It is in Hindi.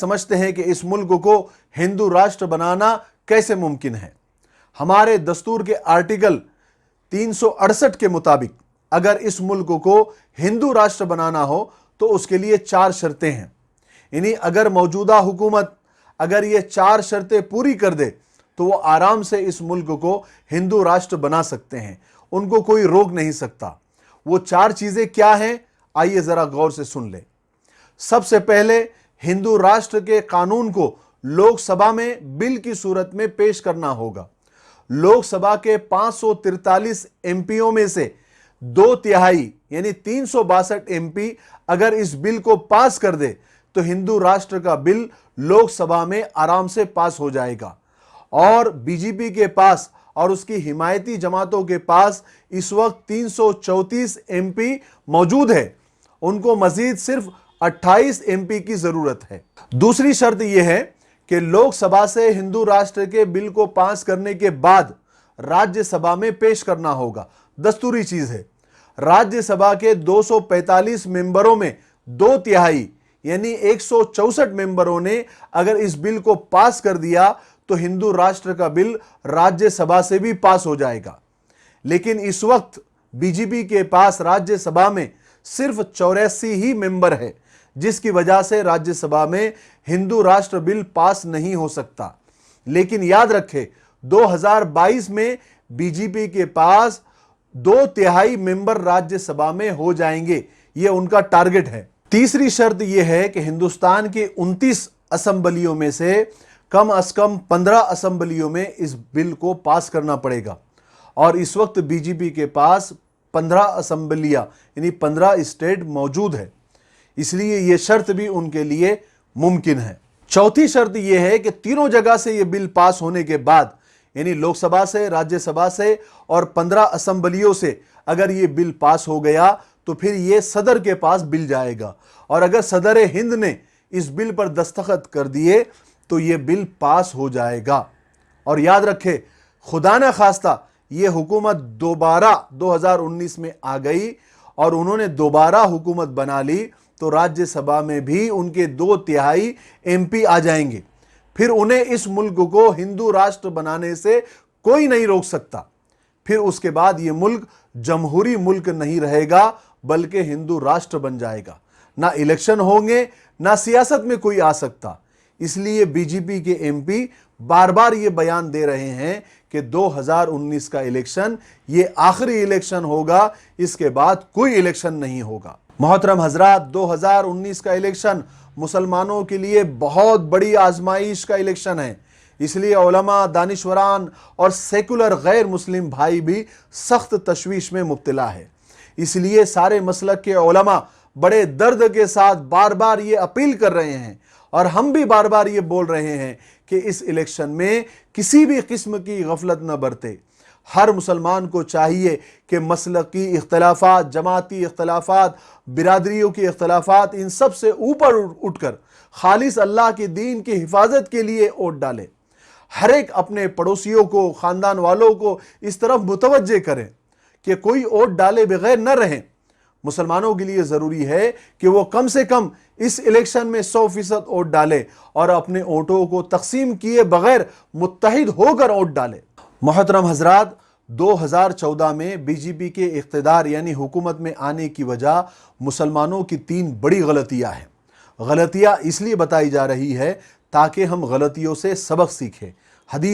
समझते हैं कि इस मुल्क को हिंदू राष्ट्र बनाना कैसे मुमकिन है। हमारे दस्तूर के आर्टिकल 368 के मुताबिक अगर इस मुल्क को हिंदू राष्ट्र बनाना हो तो उसके लिए 4 शर्तें हैं। यानी अगर मौजूदा हुकूमत अगर ये 4 शर्तें पूरी कर दे तो वो आराम से इस मुल्क को हिंदू राष्ट्र बना सकते हैं, उनको कोई रोक नहीं सकता। वो 4 चीजें क्या हैं, आइए जरा गौर से सुन ले। सबसे पहले, हिंदू राष्ट्र के कानून को लोकसभा में बिल की सूरत में पेश करना होगा। लोकसभा के 543 एमपीओ में से 2/3 यानी 362 एमपी अगर इस बिल को पास कर दे तो हिंदू राष्ट्र का बिल लोकसभा में आराम से पास हो जाएगा। और बीजेपी के पास और उसकी हिमायती जमातों के पास इस वक्त 334 एमपी मौजूद है, उनको मजीद सिर्फ 28 एमपी की जरूरत है। दूसरी शर्त यह है कि लोकसभा से हिंदू राष्ट्र के बिल को पास करने के बाद राज्यसभा में पेश करना होगा। दस्तूरी चीज है। राज्यसभा के 245 मेंबरों में 2/3 यानी 164 मेंबरों ने अगर इस बिल को पास कर दिया तो हिंदू राष्ट्र का बिल राज्यसभा से भी पास हो जाएगा। लेकिन इस वक्त बीजेपी के पास राज्यसभा में सिर्फ 84 ही मेंबर है, जिसकी वजह से राज्यसभा में हिंदू राष्ट्र बिल पास नहीं हो सकता। लेकिन याद रखें, 2022 में बीजेपी के पास 2/3 मेंबर राज्यसभा में हो जाएंगे, यह उनका टारगेट है। तीसरी शर्त यह है कि हिंदुस्तान के 29 असेंबलियों में से कम 15 असेंबलियों में इस बिल को पास करना पड़ेगा। और इस वक्त बीजेपी के पास 15 असेंबलियां यानी 15 स्टेट मौजूद है, इसलिए यह शर्त भी उनके लिए मुमकिन है। चौथी शर्त यह है कि तीनों जगह से यह बिल पास होने के बाद यानी लोकसभा से, राज्यसभा से और 15 असेंबलियों से अगर यह बिल पास हो गया तो फिर यह सदर के पास बिल जाएगा। और अगर सदर हिंद ने इस बिल पर दस्तखत कर दिए तो यह बिल पास हो जाएगा। और याद रखें, खुदा न खास्ता यह हुकूमत दोबारा 2019 में आ गई और उन्होंने दोबारा हुकूमत बना ली तो राज्यसभा में भी उनके 2/3 एमपी आ जाएंगे। फिर उन्हें इस मुल्क को हिंदू राष्ट्र बनाने से कोई नहीं रोक सकता। फिर उसके बाद यह मुल्क जमहूरी मुल्क नहीं रहेगा बल्कि हिंदू राष्ट्र बन जाएगा। ना इलेक्शन होंगे, ना सियासत में कोई आ सकता। इसलिए बीजेपी के एमपी बार बार ये बयान दे रहे हैं कि 2019 का इलेक्शन ये आखिरी इलेक्शन होगा, इसके बाद कोई इलेक्शन नहीं होगा। मोहतरम हजरात, 2019 का इलेक्शन मुसलमानों के लिए बहुत बड़ी आजमाइश का इलेक्शन है। इसलिए उलमा, दानिशवरान और सेकुलर गैर मुस्लिम भाई भी सख्त तशवीश में मुब्तला है। इसलिए सारे मसलक के उलमा बड़े दर्द के साथ बार बार ये अपील कर रहे हैं और हम भी बार बार ये बोल रहे हैं कि इस इलेक्शन में किसी भी किस्म की गफलत न बरते। हर मुसलमान को चाहिए कि मसलकी इख्तलाफात, जमाती इख्तलाफात, बिरादरियों की इख्तलाफात, इन सब से ऊपर उठकर खालिस अल्लाह के दीन की हिफाजत के लिए वोट डाले। हर एक अपने पड़ोसियों को, ख़ानदान वालों को इस तरफ मुतवज्जे करें कि कोई वोट डाले बगैर न रहें। मुसलमानों के लिए ज़रूरी है कि वो कम से कम इस इलेक्शन में 100% वोट डाले और अपने वोटों को तकसीम किए बगैर मुत्तहिद होकर वोट डाले। मोहतरम हजरात, 2014 में बीजेपी के इख्तिदार यानी हुकूमत में आने की वजह मुसलमानों की 3 बड़ी गलतियां हैं। गलतियां इसलिए बताई जा रही है ताकि हम गलतियों से सबक सीखें। हदीस